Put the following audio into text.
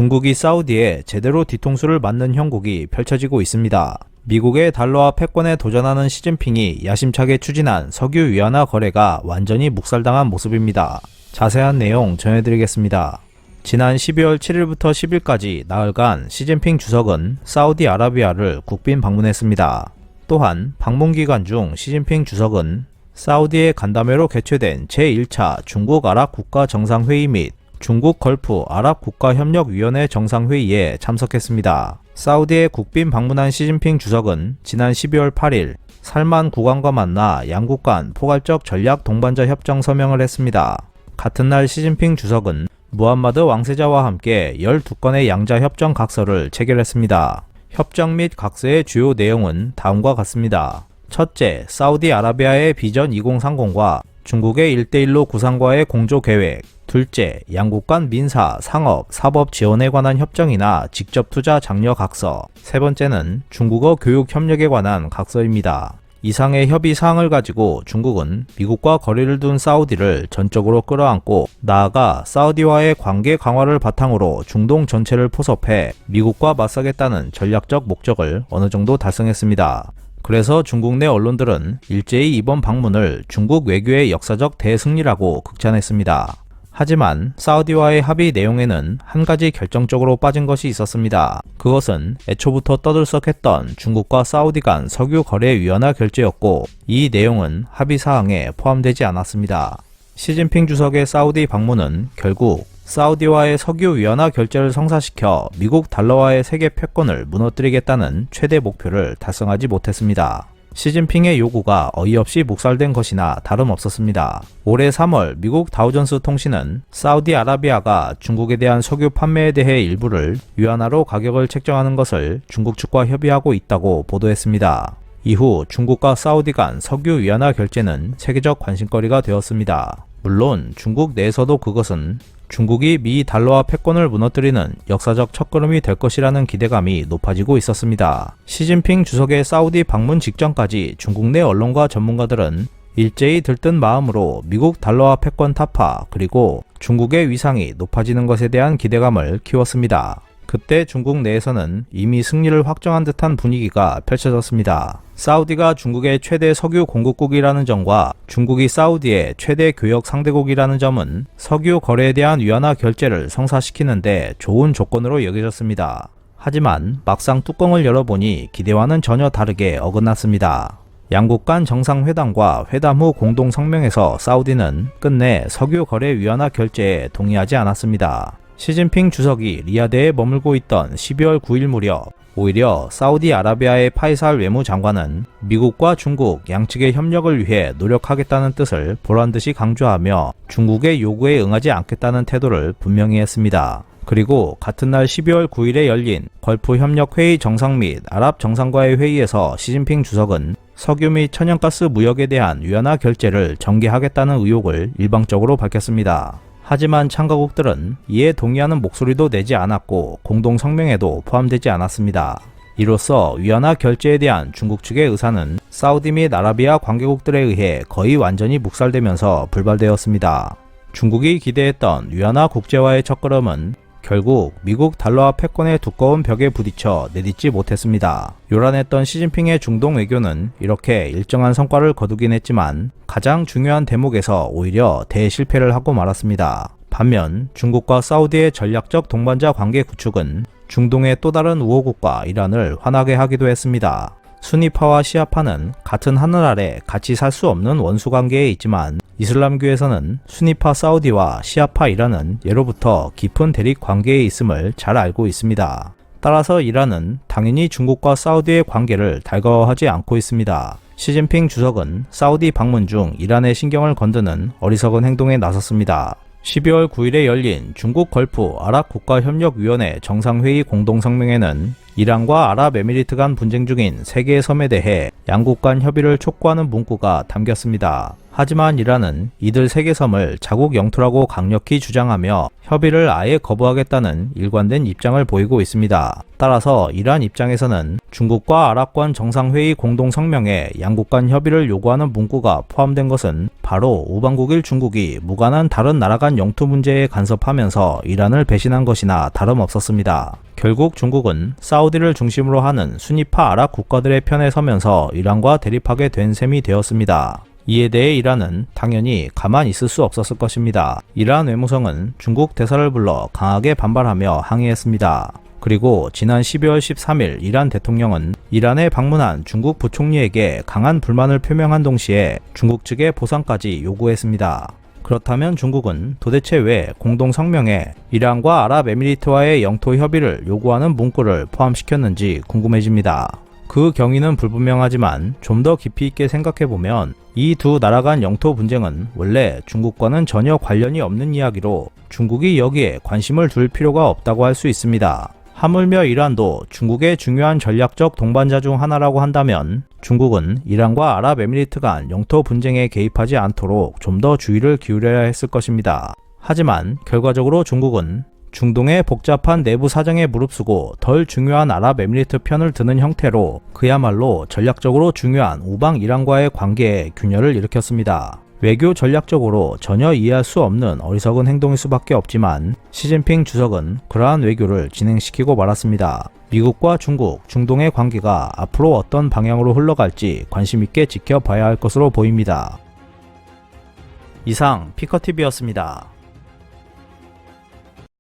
중국이 사우디에 제대로 뒤통수를 맞는 형국이 펼쳐지고 있습니다. 미국의 달러화 패권에 도전하는 시진핑이 야심차게 추진한 석유 위안화 거래가 완전히 묵살당한 모습입니다. 자세한 내용 전해드리겠습니다. 지난 12월 7일부터 10일까지 나흘간 시진핑 주석은 사우디아라비아를 국빈 방문했습니다. 또한 방문 기간 중 시진핑 주석은 사우디의 간담회로 개최된 제1차 중국 아랍 국가 정상회의 및 중국 걸프 아랍 국가협력위원회 정상회의에 참석했습니다. 사우디에 국빈 방문한 시진핑 주석은 지난 12월 8일 살만 국왕과 만나 양국 간 포괄적 전략 동반자 협정 서명을 했습니다. 같은 날 시진핑 주석은 무함마드 왕세자와 함께 12건의 양자 협정 각서를 체결했습니다. 협정 및 각서의 주요 내용은 다음과 같습니다. 첫째, 사우디아라비아의 비전 2030과 중국의 1대1로 구상과의 공조 계획. 둘째, 양국 간 민사, 상업, 사법 지원에 관한 협정이나 직접 투자 장려 각서. 세 번째는 중국어 교육 협력에 관한 각서입니다. 이상의 협의 사항을 가지고 중국은 미국과 거리를 둔 사우디를 전적으로 끌어안고 나아가 사우디와의 관계 강화를 바탕으로 중동 전체를 포섭해 미국과 맞서겠다는 전략적 목적을 어느 정도 달성했습니다. 그래서 중국 내 언론들은 일제히 이번 방문을 중국 외교의 역사적 대승리라고 극찬했습니다. 하지만 사우디와의 합의 내용에는 한 가지 결정적으로 빠진 것이 있었습니다. 그것은 애초부터 떠들썩했던 중국과 사우디 간 석유 거래 위안화 결제였고 이 내용은 합의 사항에 포함되지 않았습니다. 시진핑 주석의 사우디 방문은 결국 사우디와의 석유 위안화 결제를 성사시켜 미국 달러와의 세계 패권을 무너뜨리겠다는 최대 목표를 달성하지 못했습니다. 시진핑의 요구가 어이없이 묵살된 것이나 다름없었습니다. 올해 3월 미국 다우존스 통신은 사우디아라비아가 중국에 대한 석유 판매에 대해 일부를 위안화로 가격을 책정하는 것을 중국 측과 협의하고 있다고 보도했습니다. 이후 중국과 사우디 간 석유 위안화 결제는 세계적 관심거리가 되었습니다. 물론 중국 내에서도 그것은 중국이 미 달러화 패권을 무너뜨리는 역사적 첫걸음이 될 것이라는 기대감이 높아지고 있었습니다. 시진핑 주석의 사우디 방문 직전까지 중국 내 언론과 전문가들은 일제히 들뜬 마음으로 미국 달러화 패권 타파 그리고 중국의 위상이 높아지는 것에 대한 기대감을 키웠습니다. 그때 중국 내에서는 이미 승리를 확정한 듯한 분위기가 펼쳐졌습니다. 사우디가 중국의 최대 석유 공급국이라는 점과 중국이 사우디의 최대 교역 상대국이라는 점은 석유 거래에 대한 위안화 결제를 성사시키는데 좋은 조건으로 여겨졌습니다. 하지만 막상 뚜껑을 열어보니 기대와는 전혀 다르게 어긋났습니다. 양국 간 정상회담과 회담 후 공동 성명에서 사우디는 끝내 석유 거래 위안화 결제에 동의하지 않았습니다. 시진핑 주석이 리야드에 머물고 있던 12월 9일 무렵 오히려 사우디아라비아의 파이살 외무장관은 미국과 중국 양측의 협력을 위해 노력하겠다는 뜻을 보란듯이 강조하며 중국의 요구에 응하지 않겠다는 태도를 분명히 했습니다. 그리고 같은 날 12월 9일에 열린 걸프 협력회의 정상 및 아랍 정상과의 회의에서 시진핑 주석은 석유 및 천연가스 무역에 대한 위안화 결제를 전개하겠다는 의혹을 일방적으로 밝혔습니다. 하지만 참가국들은 이에 동의하는 목소리도 내지 않았고 공동 성명에도 포함되지 않았습니다. 이로써 위안화 결제에 대한 중국 측의 의사는 사우디 및 아라비아 관계국들에 의해 거의 완전히 묵살되면서 불발되었습니다. 중국이 기대했던 위안화 국제화의 첫걸음은 결국 미국 달러화 패권의 두꺼운 벽에 부딪혀 내딛지 못했습니다. 요란했던 시진핑의 중동 외교는 이렇게 일정한 성과를 거두긴 했지만 가장 중요한 대목에서 오히려 대실패를 하고 말았습니다. 반면 중국과 사우디의 전략적 동반자 관계 구축은 중동의 또 다른 우호국가 이란을 화나게 하기도 했습니다. 수니파와 시아파는 같은 하늘 아래 같이 살 수 없는 원수 관계에 있지만 이슬람교에서는 수니파 사우디와 시아파 이란은 예로부터 깊은 대립 관계에 있음을 잘 알고 있습니다. 따라서 이란은 당연히 중국과 사우디의 관계를 달가워하지 않고 있습니다. 시진핑 주석은 사우디 방문 중 이란의 신경을 건드는 어리석은 행동에 나섰습니다. 12월 9일에 열린 중국 걸프 아랍국가협력위원회 정상회의 공동성명에는 이란과 아랍에미리트 간 분쟁 중인 3개의 섬에 대해 양국 간 협의를 촉구하는 문구가 담겼습니다. 하지만 이란은 이들 3개 섬을 자국 영토라고 강력히 주장하며 협의를 아예 거부하겠다는 일관된 입장을 보이고 있습니다. 따라서 이란 입장에서는 중국과 아랍권 정상회의 공동성명에 양국 간 협의를 요구하는 문구가 포함된 것은 바로 우방국일 중국이 무관한 다른 나라 간 영토 문제에 간섭하면서 이란을 배신한 것이나 다름없었습니다. 결국 중국은 사우디를 중심으로 하는 순위파 아랍 국가들의 편에 서면서 이란과 대립하게 된 셈이 되었습니다. 이에 대해 이란은 당연히 가만 있을 수 없었을 것입니다. 이란 외무성은 중국 대사를 불러 강하게 반발하며 항의했습니다. 그리고 지난 12월 13일 이란 대통령은 이란에 방문한 중국 부총리에게 강한 불만을 표명한 동시에 중국 측의 보상까지 요구했습니다. 그렇다면 중국은 도대체 왜 공동성명에 이란과 아랍에미리트와의 영토 협의를 요구하는 문구를 포함시켰는지 궁금해집니다. 그 경위는 불분명하지만 좀 더 깊이 있게 생각해보면 이 두 나라 간 영토 분쟁은 원래 중국과는 전혀 관련이 없는 이야기로 중국이 여기에 관심을 둘 필요가 없다고 할 수 있습니다. 하물며 이란도 중국의 중요한 전략적 동반자 중 하나라고 한다면 중국은 이란과 아랍에미리트 간 영토 분쟁에 개입하지 않도록 좀 더 주의를 기울여야 했을 것입니다. 하지만 결과적으로 중국은 중동의 복잡한 내부 사정에 무릅쓰고 덜 중요한 아랍에미리트 편을 드는 형태로 그야말로 전략적으로 중요한 우방 이란과의 관계에 균열을 일으켰습니다. 외교 전략적으로 전혀 이해할 수 없는 어리석은 행동일 수밖에 없지만 시진핑 주석은 그러한 외교를 진행시키고 말았습니다. 미국과 중국, 중동의 관계가 앞으로 어떤 방향으로 흘러갈지 관심 있게 지켜봐야 할 것으로 보입니다. 이상 피커TV였습니다.